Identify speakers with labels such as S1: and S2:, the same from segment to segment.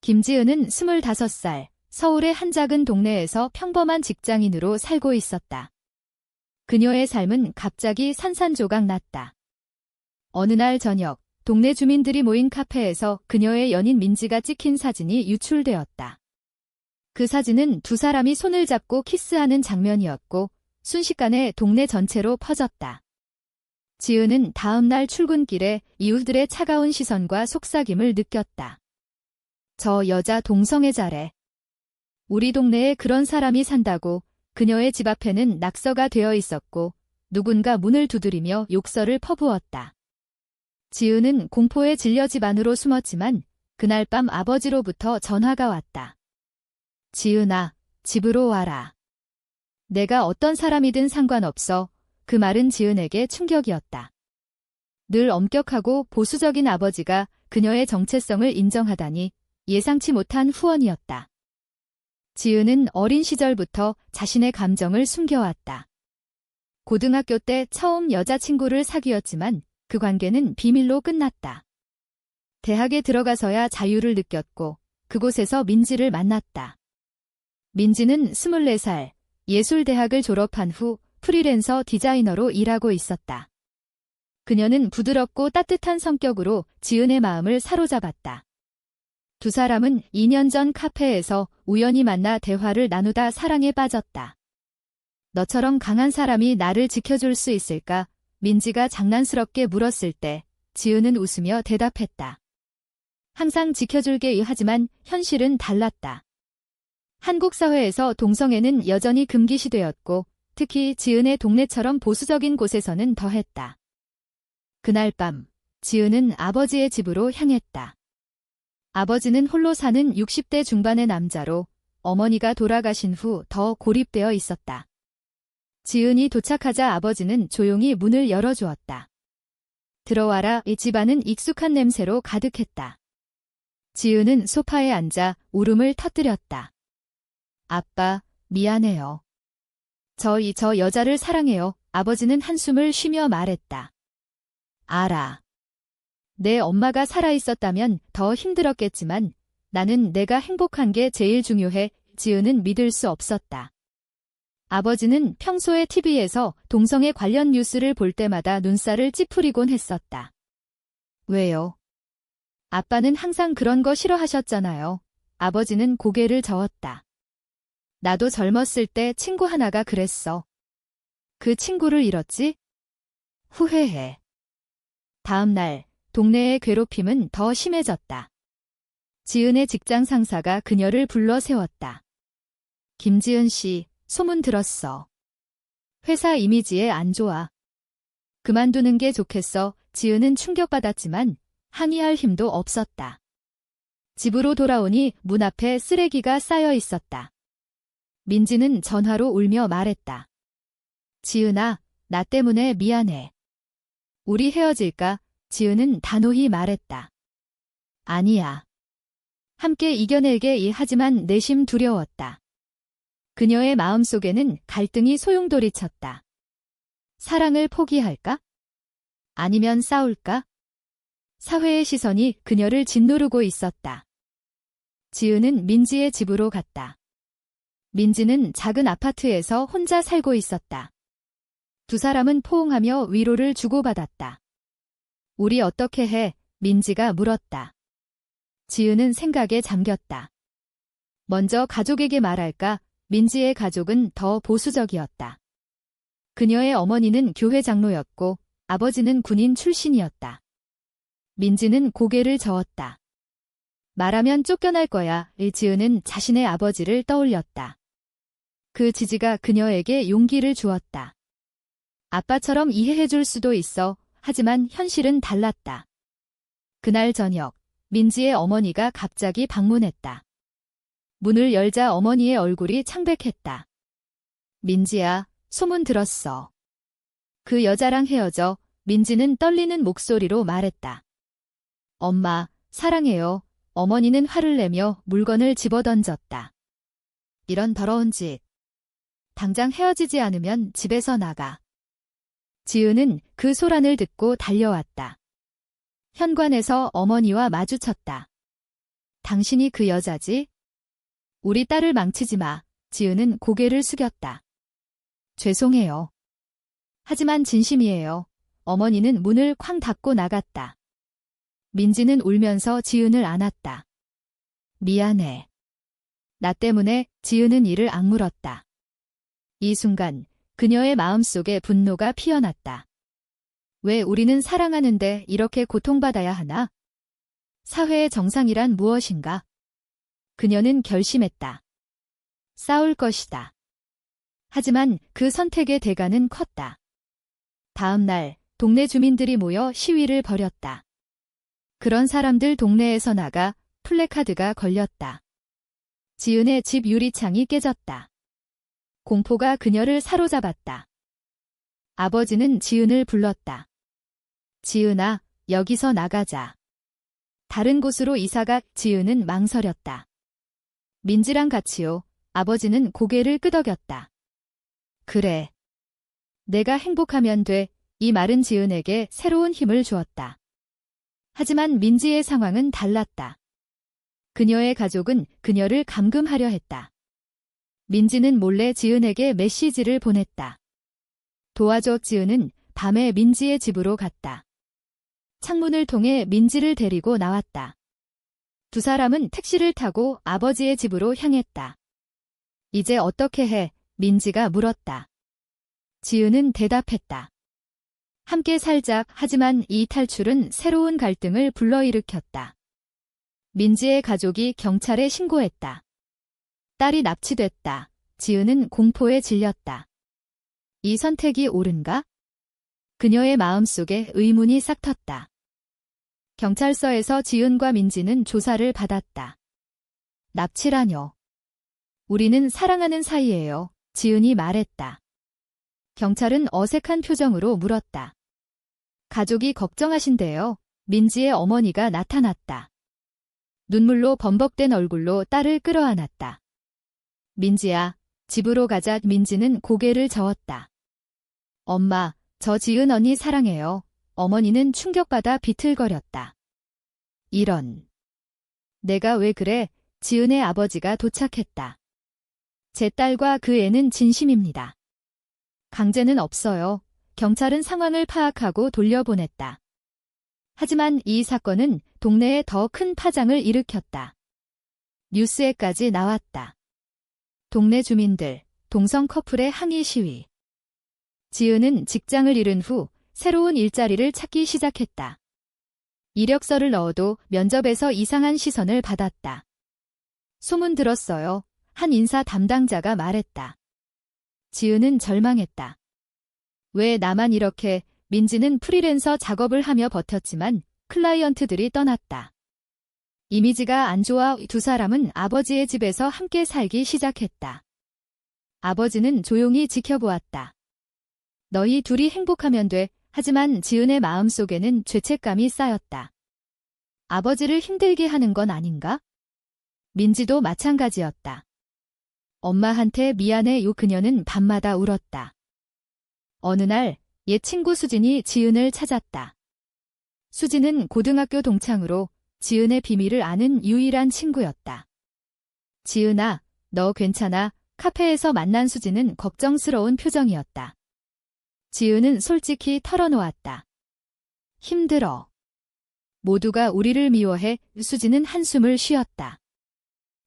S1: 김지은은 25살, 서울의 한 작은 동네에서 평범한 직장인으로 살고 있었다. 그녀의 삶은 갑자기 산산조각 났다. 어느 날 저녁, 동네 주민들이 모인 카페에서 그녀의 연인 민지가 찍힌 사진이 유출되었다. 그 사진은 두 사람이 손을 잡고 키스하는 장면이었고 순식간에 동네 전체로 퍼졌다. 지은은 다음 날 출근길에 이웃들의 차가운 시선과 속삭임을 느꼈다. 저 여자 동성애자래. 우리 동네에 그런 사람이 산다고. 그녀의 집 앞에는 낙서가 되어 있었고 누군가 문을 두드리며 욕설을 퍼부었다. 지은은 공포에 질려 집 안으로 숨었지만 그날 밤 아버지로부터 전화가 왔다. 지은아, 집으로 와라. 내가 어떤 사람이든 상관없어. 그 말은 지은에게 충격이었다. 늘 엄격하고 보수적인 아버지가 그녀의 정체성을 인정하다니 예상치 못한 후원이었다. 지은은 어린 시절부터 자신의 감정을 숨겨왔다. 고등학교 때 처음 여자친구를 사귀었지만 그 관계는 비밀로 끝났다. 대학에 들어가서야 자유를 느꼈고 그곳에서 민지를 만났다. 민지는 24살, 예술대학을 졸업한 후 프리랜서 디자이너로 일하고 있었다. 그녀는 부드럽고 따뜻한 성격으로 지은의 마음을 사로잡았다. 두 사람은 2년 전 카페에서 우연히 만나 대화를 나누다 사랑에 빠졌다. 너처럼 강한 사람이 나를 지켜줄 수 있을까? 민지가 장난스럽게 물었을 때 지은은 웃으며 대답했다. 항상 지켜줄게 하지만 현실은 달랐다. 한국 사회에서 동성애는 여전히 금기시되었고 특히 지은의 동네처럼 보수적인 곳에서는 더했다. 그날 밤 지은은 아버지의 집으로 향했다. 아버지는 홀로 사는 60대 중반의 남자로 어머니가 돌아가신 후 더 고립되어 있었다. 지은이 도착하자 아버지는 조용히 문을 열어주었다. 들어와라. 이 집안은 익숙한 냄새로 가득했다. 지은은 소파에 앉아 울음을 터뜨렸다. 아빠, 미안해요. 저 여자를 사랑해요. 아버지는 한숨을 쉬며 말했다. 알아. 내 엄마가 살아있었다면 더 힘들었겠지만 나는 내가 행복한 게 제일 중요해. 지은은 믿을 수 없었다. 아버지는 평소에 TV에서 동성애 관련 뉴스를 볼 때마다 눈살을 찌푸리곤 했었다. 왜요? 아빠는 항상 그런 거 싫어하셨잖아요. 아버지는 고개를 저었다. 나도 젊었을 때 친구 하나가 그랬어. 그 친구를 잃었지? 후회해. 다음 날 동네의 괴롭힘은 더 심해졌다. 지은의 직장 상사가 그녀를 불러 세웠다. 김지은 씨, 소문 들었어. 회사 이미지에 안 좋아. 그만두는 게 좋겠어. 지은은 충격받았지만 항의할 힘도 없었다. 집으로 돌아오니 문 앞에 쓰레기가 쌓여 있었다. 민지는 전화로 울며 말했다. 지은아, 나 때문에 미안해. 우리 헤어질까? 지은은 단호히 말했다. 아니야. 함께 이겨내게 하지만 내심 두려웠다. 그녀의 마음속에는 갈등이 소용돌이쳤다. 사랑을 포기할까? 아니면 싸울까? 사회의 시선이 그녀를 짓누르고 있었다. 지은은 민지의 집으로 갔다. 민지는 작은 아파트에서 혼자 살고 있었다. 두 사람은 포옹하며 위로를 주고받았다. 우리 어떻게 해? 민지가 물었다. 지은은 생각에 잠겼다. 먼저 가족에게 말할까? 민지의 가족은 더 보수적이었다. 그녀의 어머니는 교회 장로였고 아버지는 군인 출신이었다. 민지는 고개를 저었다. 말하면 쫓겨날 거야. 지은은 자신의 아버지를 떠올렸다. 그 지지가 그녀에게 용기를 주었다. 아빠처럼 이해해줄 수도 있어. 하지만 현실은 달랐다. 그날 저녁, 민지의 어머니가 갑자기 방문했다. 문을 열자 어머니의 얼굴이 창백했다. 민지야, 소문 들었어. 그 여자랑 헤어져. 민지는 떨리는 목소리로 말했다. 엄마, 사랑해요. 어머니는 화를 내며 물건을 집어던졌다. 이런 더러운 짓. 당장 헤어지지 않으면 집에서 나가. 지은은 그 소란을 듣고 달려왔다. 현관에서 어머니와 마주쳤다. 당신이 그 여자지? 우리 딸을 망치지 마. 지은은 고개를 숙였다. 죄송해요. 하지만 진심이에요. 어머니는 문을 쾅 닫고 나갔다. 민지는 울면서 지은을 안았다. 미안해. 나 때문에 지은은 이를 악물었다. 이 순간 그녀의 마음속에 분노가 피어났다. 왜 우리는 사랑하는데 이렇게 고통받아야 하나? 사회의 정상이란 무엇인가? 그녀는 결심했다. 싸울 것이다. 하지만 그 선택의 대가는 컸다. 다음 날 동네 주민들이 모여 시위를 벌였다. 그런 사람들 동네에서 나가 플래카드가 걸렸다. 지은의 집 유리창이 깨졌다. 공포가 그녀를 사로잡았다. 아버지는 지은을 불렀다. 지은아, 여기서 나가자. 다른 곳으로 이사가. 지은은 망설였다. 민지랑 같이요. 아버지는 고개를 끄덕였다. 그래. 내가 행복하면 돼. 이 말은 지은에게 새로운 힘을 주었다. 하지만 민지의 상황은 달랐다. 그녀의 가족은 그녀를 감금하려 했다. 민지는 몰래 지은에게 메시지를 보냈다. 도와줘. 지은은 밤에 민지의 집으로 갔다. 창문을 통해 민지를 데리고 나왔다. 두 사람은 택시를 타고 아버지의 집으로 향했다. 이제 어떻게 해? 민지가 물었다. 지은은 대답했다. 함께 살자. 하지만 이 탈출은 새로운 갈등을 불러일으켰다. 민지의 가족이 경찰에 신고했다. 딸이 납치됐다. 지은은 공포에 질렸다. 이 선택이 옳은가? 그녀의 마음속에 의문이 싹 텄다. 경찰서에서 지은과 민지는 조사를 받았다. 납치라뇨. 우리는 사랑하는 사이예요. 지은이 말했다. 경찰은 어색한 표정으로 물었다. 가족이 걱정하신대요. 민지의 어머니가 나타났다. 눈물로 범벅된 얼굴로 딸을 끌어안았다. 민지야, 집으로 가자. 민지는 고개를 저었다. 엄마, 저 지은 언니 사랑해요. 어머니는 충격받아 비틀거렸다. 이런. 내가 왜 그래? 지은의 아버지가 도착했다. 제 딸과 그 애는 진심입니다. 강제는 없어요. 경찰은 상황을 파악하고 돌려보냈다. 하지만 이 사건은 동네에 더 큰 파장을 일으켰다. 뉴스에까지 나왔다. 동네 주민들, 동성 커플의 항의 시위. 지은은 직장을 잃은 후 새로운 일자리를 찾기 시작했다. 이력서를 넣어도 면접에서 이상한 시선을 받았다. 소문 들었어요. 한 인사 담당자가 말했다. 지은은 절망했다. 왜 나만 이렇게? 민지는 프리랜서 작업을 하며 버텼지만 클라이언트들이 떠났다. 이미지가 안 좋아. 두 사람은 아버지의 집에서 함께 살기 시작했다. 아버지는 조용히 지켜보았다. 너희 둘이 행복하면 돼. 하지만 지은의 마음속에는 죄책감이 쌓였다. 아버지를 힘들게 하는 건 아닌가? 민지도 마찬가지였다. 엄마한테 미안해요. 그녀는 밤마다 울었다. 어느 날 옛 친구 수진이 지은을 찾았다. 수진은 고등학교 동창으로 지은의 비밀을 아는 유일한 친구였다. 지은아, 너 괜찮아? 카페에서 만난 수진은 걱정스러운 표정이었다. 지은은 솔직히 털어놓았다. 힘들어. 모두가 우리를 미워해. 수진은 한숨을 쉬었다.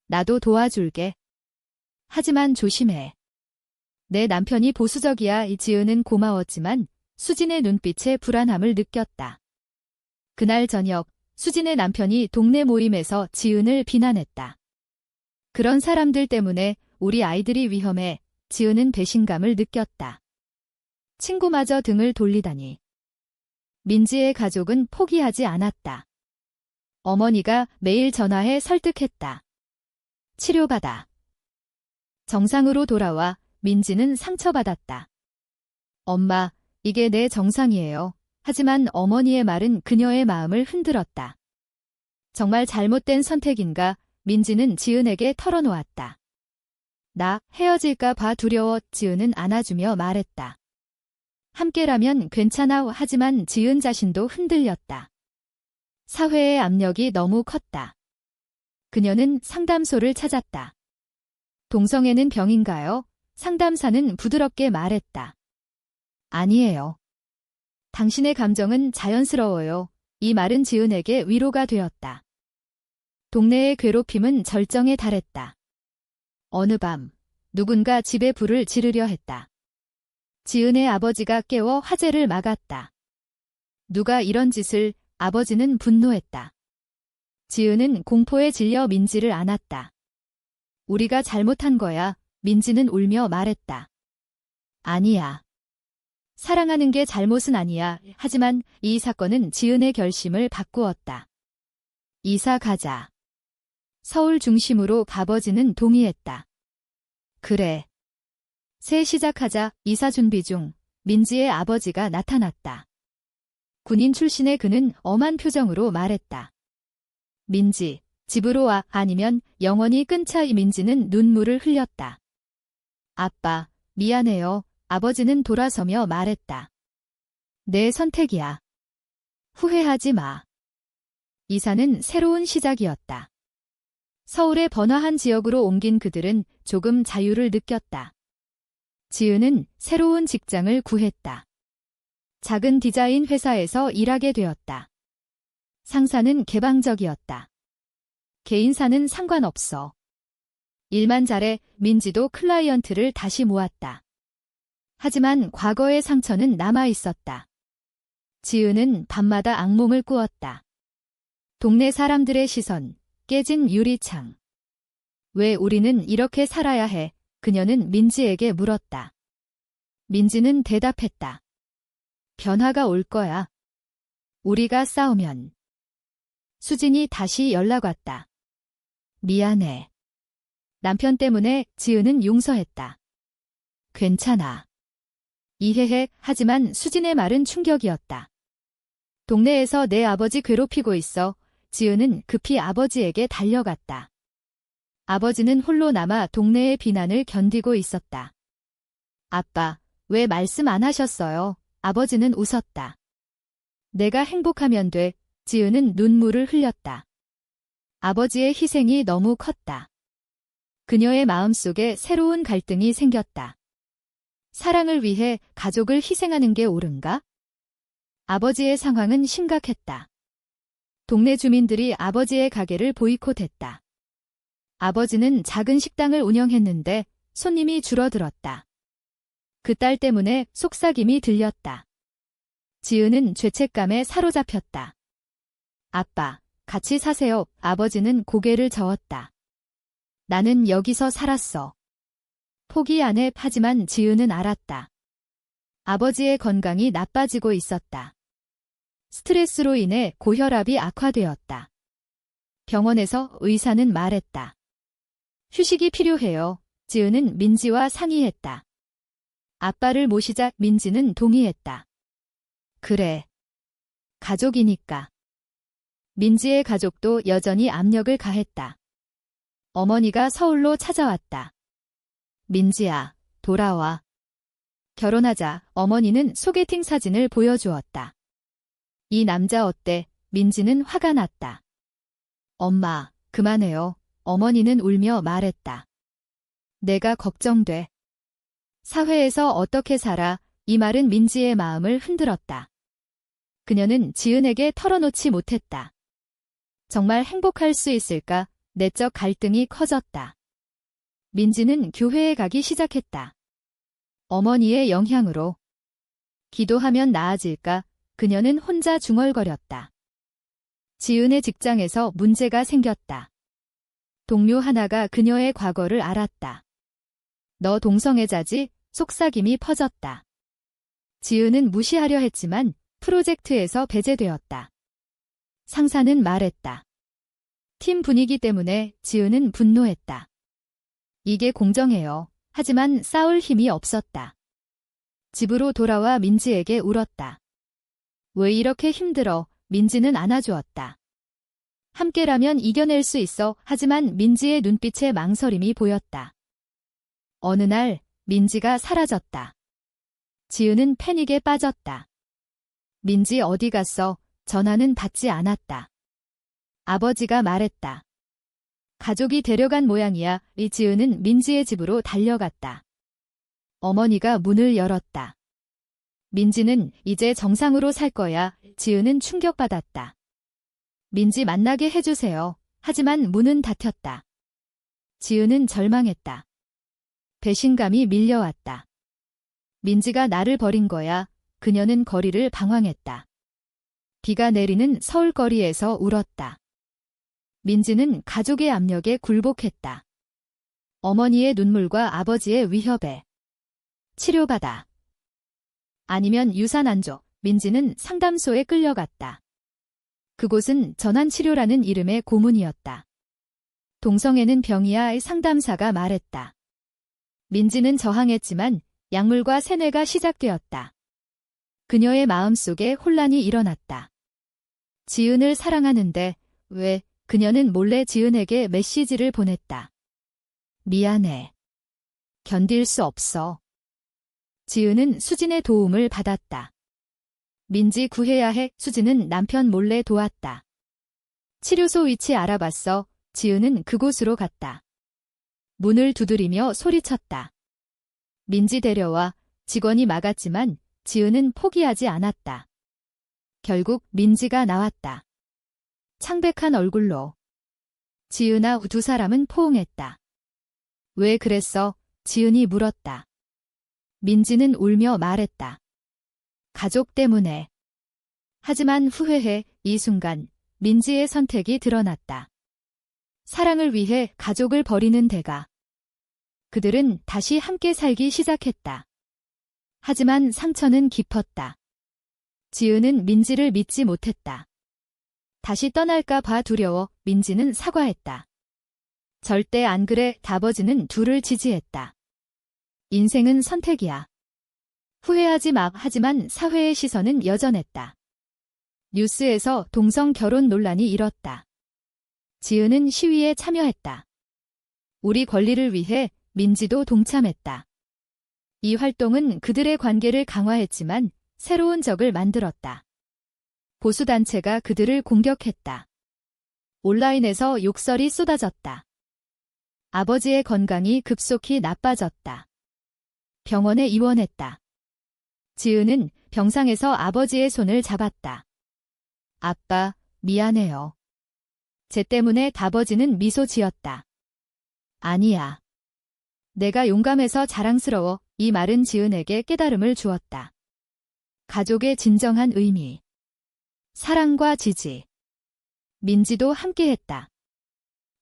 S1: 나도 도와줄게. 하지만 조심해. 내 남편이 보수적이야. 지은은 고마웠지만 수진의 눈빛에 불안함을 느꼈다. 그날 저녁 수진의 남편이 동네 모임에서 지은을 비난했다. 그런 사람들 때문에 우리 아이들이 위험해. 지은은 배신감을 느꼈다. 친구마저 등을 돌리다니. 민지의 가족은 포기하지 않았다. 어머니가 매일 전화해 설득했다. 치료받아. 정상으로 돌아와. 민지는 상처받았다. 엄마, 이게 내 정상이에요. 하지만 어머니의 말은 그녀의 마음을 흔들었다. 정말 잘못된 선택인가? 민지는 지은에게 털어놓았다. 나 헤어질까 봐 두려워. 지은은 안아주며 말했다. 함께라면 괜찮아. 하지만 지은 자신도 흔들렸다. 사회의 압력이 너무 컸다. 그녀는 상담소를 찾았다. 동성애는 병인가요? 상담사는 부드럽게 말했다. 아니에요. 당신의 감정은 자연스러워요. 이 말은 지은에게 위로가 되었다. 동네의 괴롭힘은 절정에 달했다. 어느 밤, 누군가 집에 불을 지르려 했다. 지은의 아버지가 깨워 화재를 막았다. 누가 이런 짓을, 아버지는 분노했다. 지은은 공포에 질려 민지를 안았다. 우리가 잘못한 거야, 민지는 울며 말했다. 아니야. 사랑하는 게 잘못은 아니야. 하지만 이 사건은 지은의 결심을 바꾸었다. 이사 가자. 서울 중심으로 아버지는 동의했다. 그래. 새 시작하자. 이사 준비 중 민지의 아버지가 나타났다. 군인 출신의 그는 엄한 표정으로 말했다. 민지, 집으로 와. 아니면 영원히 끊자. 민지는 눈물을 흘렸다. 아빠, 미안해요. 아버지는 돌아서며 말했다. 내 선택이야. 후회하지 마. 이사는 새로운 시작이었다. 서울의 번화한 지역으로 옮긴 그들은 조금 자유를 느꼈다. 지은은 새로운 직장을 구했다. 작은 디자인 회사에서 일하게 되었다. 상사는 개방적이었다. 개인사는 상관없어. 일만 잘해. 민지도 클라이언트를 다시 모았다. 하지만 과거의 상처는 남아 있었다. 지은은 밤마다 악몽을 꾸었다. 동네 사람들의 시선, 깨진 유리창. 왜 우리는 이렇게 살아야 해? 그녀는 민지에게 물었다. 민지는 대답했다. 변화가 올 거야. 우리가 싸우면. 수진이 다시 연락 왔다. 미안해. 남편 때문에. 지은은 용서했다. 괜찮아. 이해해. 하지만 수진의 말은 충격이었다. 동네에서 내 아버지 괴롭히고 있어. 지은은 급히 아버지에게 달려갔다. 아버지는 홀로 남아 동네의 비난을 견디고 있었다. 아빠, 왜 말씀 안 하셨어요? 아버지는 웃었다. 내가 행복하면 돼. 지은은 눈물을 흘렸다. 아버지의 희생이 너무 컸다. 그녀의 마음속에 새로운 갈등이 생겼다. 사랑을 위해 가족을 희생하는 게 옳은가? 아버지의 상황은 심각했다. 동네 주민들이 아버지의 가게를 보이콧했다. 아버지는 작은 식당을 운영했는데 손님이 줄어들었다. 그 딸 때문에 속삭임이 들렸다. 지은은 죄책감에 사로잡혔다. 아빠, 같이 사세요. 아버지는 고개를 저었다. 나는 여기서 살았어. 포기 안 해. 하지만 지은은 알았다. 아버지의 건강이 나빠지고 있었다. 스트레스로 인해 고혈압이 악화되었다. 병원에서 의사는 말했다. 휴식이 필요해요. 지은은 민지와 상의했다. 아빠를 모시자. 민지는 동의했다. 그래. 가족이니까. 민지의 가족도 여전히 압력을 가했다. 어머니가 서울로 찾아왔다. 민지야, 돌아와. 결혼하자. 어머니는 소개팅 사진을 보여주었다. 이 남자 어때? 민지는 화가 났다. 엄마, 그만해요. 어머니는 울며 말했다. 내가 걱정돼. 사회에서 어떻게 살아? 이 말은 민지의 마음을 흔들었다. 그녀는 지은에게 털어놓지 못했다. 정말 행복할 수 있을까? 내적 갈등이 커졌다. 민지는 교회에 가기 시작했다. 어머니의 영향으로. 기도하면 나아질까? 그녀는 혼자 중얼거렸다. 지은의 직장에서 문제가 생겼다. 동료 하나가 그녀의 과거를 알았다. 너 동성애자지? 속삭임이 퍼졌다. 지은은 무시하려 했지만 프로젝트에서 배제되었다. 상사는 말했다. 팀 분위기 때문에. 지은은 분노했다. 이게 공정해요. 하지만 싸울 힘이 없었다. 집으로 돌아와 민지에게 울었다. 왜 이렇게 힘들어? 민지는 안아주었다. 함께라면 이겨낼 수 있어. 하지만 민지의 눈빛에 망설임이 보였다. 어느 날 민지가 사라졌다. 지은은 패닉에 빠졌다. 민지 어디 갔어? 전화는 받지 않았다. 아버지가 말했다. 가족이 데려간 모양이야. 지은은 민지의 집으로 달려갔다. 어머니가 문을 열었다. 민지는 이제 정상으로 살 거야. 지은은 충격받았다. 민지 만나게 해주세요. 하지만 문은 닫혔다. 지은은 절망했다. 배신감이 밀려왔다. 민지가 나를 버린 거야. 그녀는 거리를 방황했다. 비가 내리는 서울거리에서 울었다. 민지는 가족의 압력에 굴복했다. 어머니의 눈물과 아버지의 위협에 치료받아. 아니면 유산 안 줘. 민지는 상담소에 끌려갔다. 그곳은 전환치료라는 이름의 고문이었다. 동성애는 병이야. 상담사가 말했다. 민지는 저항했지만 약물과 세뇌가 시작되었다. 그녀의 마음속에 혼란이 일어났다. 지은을 사랑하는데 왜? 그녀는 몰래 지은에게 메시지를 보냈다. 미안해. 견딜 수 없어. 지은은 수진의 도움을 받았다. 민지 구해야 해. 수진은 남편 몰래 도왔다. 치료소 위치 알아봤어. 지은은 그곳으로 갔다. 문을 두드리며 소리쳤다. 민지 데려와. 직원이 막았지만 지은은 포기하지 않았다. 결국 민지가 나왔다. 창백한 얼굴로. 지은아. 두 사람은 포옹했다. 왜 그랬어? 지은이 물었다. 민지는 울며 말했다. 가족 때문에. 하지만 후회해. 이 순간 민지의 선택이 드러났다. 사랑을 위해 가족을 버리는 대가. 그들은 다시 함께 살기 시작했다. 하지만 상처는 깊었다. 지은은 민지를 믿지 못했다. 다시 떠날까 봐 두려워. 민지는 사과했다. 절대 안 그래. 아버지는 둘을 지지했다. 인생은 선택이야. 후회하지 마. 하지만 사회의 시선은 여전했다. 뉴스에서 동성 결혼 논란이 일었다. 지은은 시위에 참여했다. 우리 권리를 위해 민지도 동참했다. 이 활동은 그들의 관계를 강화했지만 새로운 적을 만들었다. 보수단체가 그들을 공격했다. 온라인에서 욕설이 쏟아졌다. 아버지의 건강이 급속히 나빠졌다. 병원에 입원했다. 지은은 병상에서 아버지의 손을 잡았다. 아빠, 미안해요. 쟤 때문에 아버지는 미소 지었다. 아니야. 내가 용감해서 자랑스러워. 이 말은 지은에게 깨달음을 주었다. 가족의 진정한 의미. 사랑과 지지. 민지도 함께했다.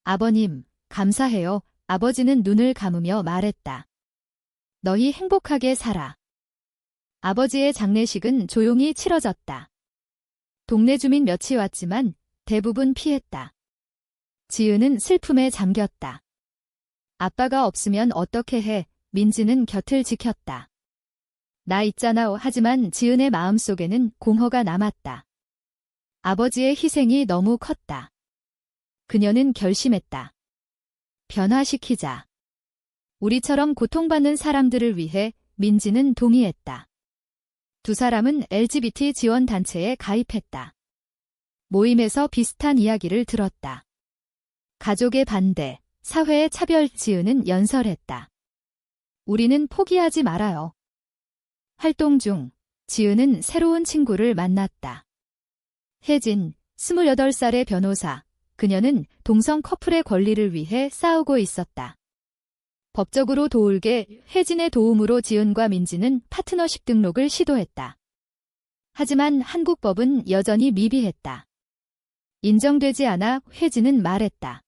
S1: 아버님, 감사해요. 아버지는 눈을 감으며 말했다. 너희 행복하게 살아. 아버지의 장례식은 조용히 치러졌다. 동네 주민 몇이 왔지만 대부분 피했다. 지은은 슬픔에 잠겼다. 아빠가 없으면 어떻게 해? 민지는 곁을 지켰다. 나 있잖아. 하지만 지은의 마음속에는 공허가 남았다. 아버지의 희생이 너무 컸다. 그녀는 결심했다. 변화시키자. 우리처럼 고통받는 사람들을 위해. 민지는 동의했다. 두 사람은 LGBT 지원 단체에 가입했다. 모임에서 비슷한 이야기를 들었다. 가족의 반대, 사회의 차별. 지은은 연설했다. 우리는 포기하지 말아요. 활동 중 지은은 새로운 친구를 만났다. 혜진, 28살의 변호사. 그녀는 동성 커플의 권리를 위해 싸우고 있었다. 법적으로 도울게. 혜진의 도움으로 지은과 민지는 파트너십 등록을 시도했다. 하지만 한국 법은 여전히 미비했다. 인정되지 않아. 혜진은 말했다.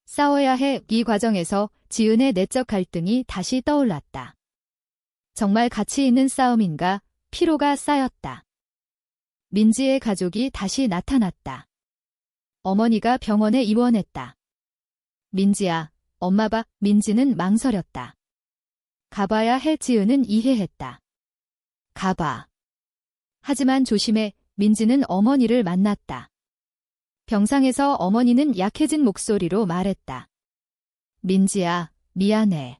S1: 싸워야 해. 이 과정에서 지은의 내적 갈등이 다시 떠올랐다. 정말 가치 있는 싸움인가? 피로가 쌓였다. 민지의 가족이 다시 나타났다. 어머니가 병원에 입원했다. 민지야, 엄마 봐. 민지는 망설였다. 가봐야 해. 지은은 이해했다. 가봐. 하지만 조심해. 민지는 어머니를 만났다. 병상에서 어머니는 약해진 목소리로 말했다. 민지야, 미안해.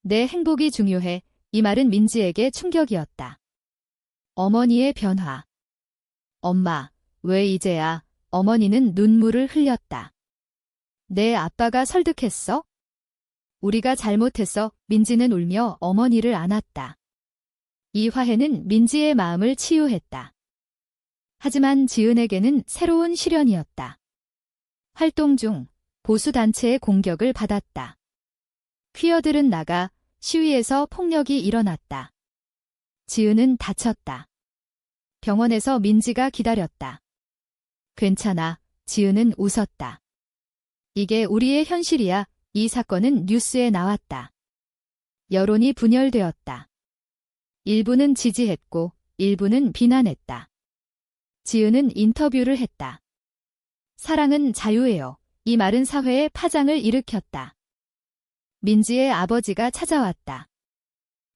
S1: 내 행복이 중요해. 이 말은 민지에게 충격이었다. 어머니의 변화. 엄마, 왜 이제야? 어머니는 눈물을 흘렸다. 내 아빠가 설득했어? 우리가 잘못했어. 민지는 울며 어머니를 안았다. 이 화해는 민지의 마음을 치유했다. 하지만 지은에게는 새로운 시련이었다. 활동 중 보수단체의 공격을 받았다. 퀴어들은 나가 시위에서 폭력이 일어났다. 지은은 다쳤다. 병원에서 민지가 기다렸다. 괜찮아. 지은은 웃었다. 이게 우리의 현실이야. 이 사건은 뉴스에 나왔다. 여론이 분열되었다. 일부는 지지했고 일부는 비난했다. 지은은 인터뷰를 했다. 사랑은 자유예요. 이 말은 사회에 파장을 일으켰다. 민지의 아버지가 찾아왔다.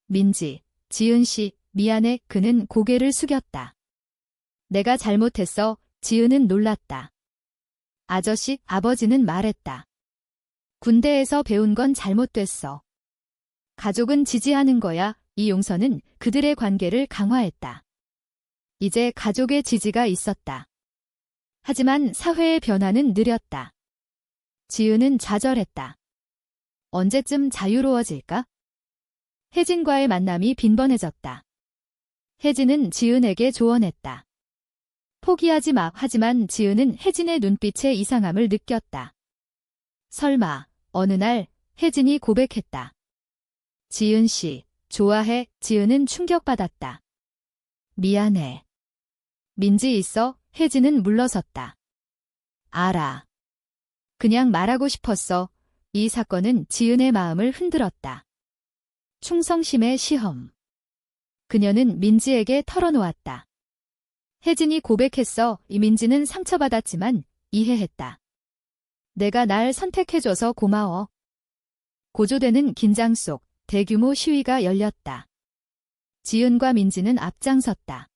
S1: 민지, 지은 씨, 미안해. 그는 고개를 숙였다. 내가 잘못했어. 지은은 놀랐다. 아저씨, 아버지는 말했다. 군대에서 배운 건 잘못됐어. 가족은 지지하는 거야. 이 용서는 그들의 관계를 강화했다. 이제 가족의 지지가 있었다. 하지만 사회의 변화는 느렸다. 지은은 좌절했다. 언제쯤 자유로워질까? 혜진과의 만남이 빈번해졌다. 혜진은 지은에게 조언했다. 포기하지 마. 하지만 지은은 혜진의 눈빛에 이상함을 느꼈다. 설마 어느 날 혜진이 고백했다. 지은 씨, 좋아해. 지은은 충격받았다. 미안해. 민지 있어? 혜진은 물러섰다. 알아. 그냥 말하고 싶었어. 이 사건은 지은의 마음을 흔들었다. 충성심의 시험. 그녀는 민지에게 털어놓았다. 혜진이 고백했어. 민지는 상처받았지만 이해했다. 내가 날 선택해줘서 고마워. 고조되는 긴장 속 대규모 시위가 열렸다. 지은과 민지는 앞장섰다.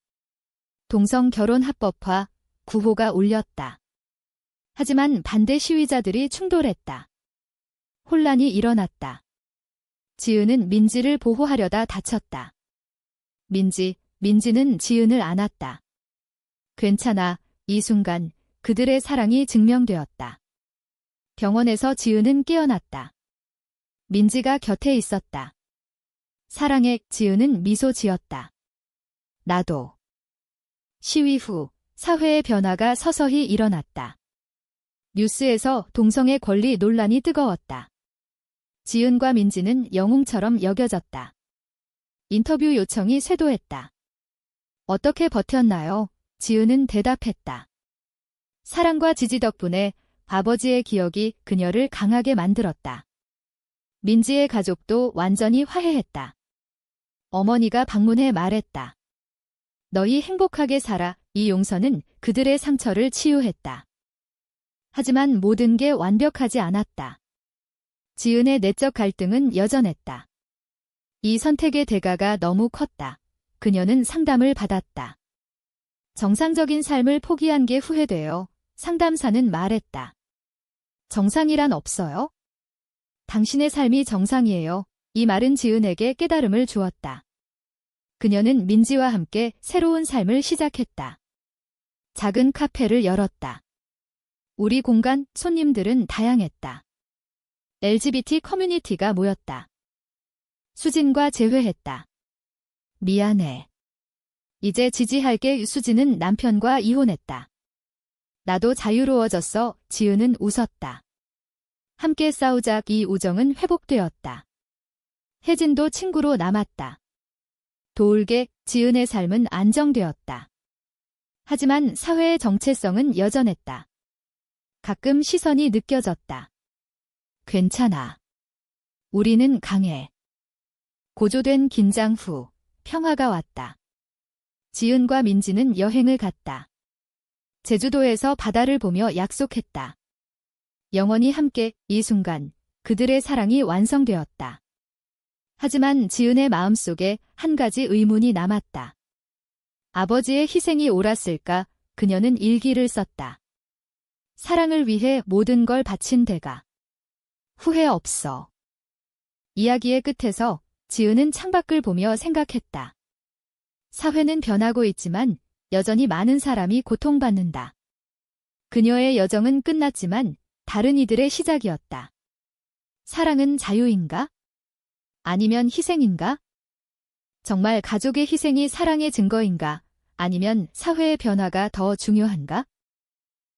S1: 동성 결혼 합법화 구호가 울렸다. 하지만 반대 시위자들이 충돌했다. 혼란이 일어났다. 지은은 민지를 보호하려다 다쳤다. 민지는 지은을 안았다. 괜찮아. 이 순간 그들의 사랑이 증명되었다. 병원에서 지은은 깨어났다. 민지가 곁에 있었다. 사랑해. 지은은 미소 지었다. 나도. 시위 후 사회의 변화가 서서히 일어났다. 뉴스에서 동성애 권리 논란이 뜨거웠다. 지은과 민지는 영웅처럼 여겨졌다. 인터뷰 요청이 쇄도했다. 어떻게 버텼나요? 지은은 대답했다. 사랑과 지지 덕분에 아버지의 기억이 그녀를 강하게 만들었다. 민지의 가족도 완전히 화해했다. 어머니가 방문해 말했다. 너희 행복하게 살아. 이 용서는 그들의 상처를 치유했다. 하지만 모든 게 완벽하지 않았다. 지은의 내적 갈등은 여전했다. 이 선택의 대가가 너무 컸다. 그녀는 상담을 받았다. 정상적인 삶을 포기한 게 후회돼요. 상담사는 말했다. 정상이란 없어요? 당신의 삶이 정상이에요. 이 말은 지은에게 깨달음을 주었다. 그녀는 민지와 함께 새로운 삶을 시작했다. 작은 카페를 열었다. 우리 공간 손님들은 다양했다. LGBT 커뮤니티가 모였다. 수진과 재회했다. 미안해. 이제 지지할게. 수진은 남편과 이혼했다. 나도 자유로워졌어. 지은은 웃었다. 함께 싸우자. 이 우정은 회복되었다. 혜진도 친구로 남았다. 도울게. 지은의 삶은 안정되었다. 하지만 사회의 정체성은 여전했다. 가끔 시선이 느껴졌다. 괜찮아. 우리는 강해. 고조된 긴장 후 평화가 왔다. 지은과 민지는 여행을 갔다. 제주도에서 바다를 보며 약속했다. 영원히 함께. 이 순간 그들의 사랑이 완성되었다. 하지만 지은의 마음속에 한 가지 의문이 남았다. 아버지의 희생이 옳았을까? 그녀는 일기를 썼다. 사랑을 위해 모든 걸 바친 대가. 후회 없어. 이야기의 끝에서 지은은 창밖을 보며 생각했다. 사회는 변하고 있지만 여전히 많은 사람이 고통받는다. 그녀의 여정은 끝났지만 다른 이들의 시작이었다. 사랑은 자유인가? 아니면 희생인가? 정말 가족의 희생이 사랑의 증거인가? 아니면 사회의 변화가 더 중요한가?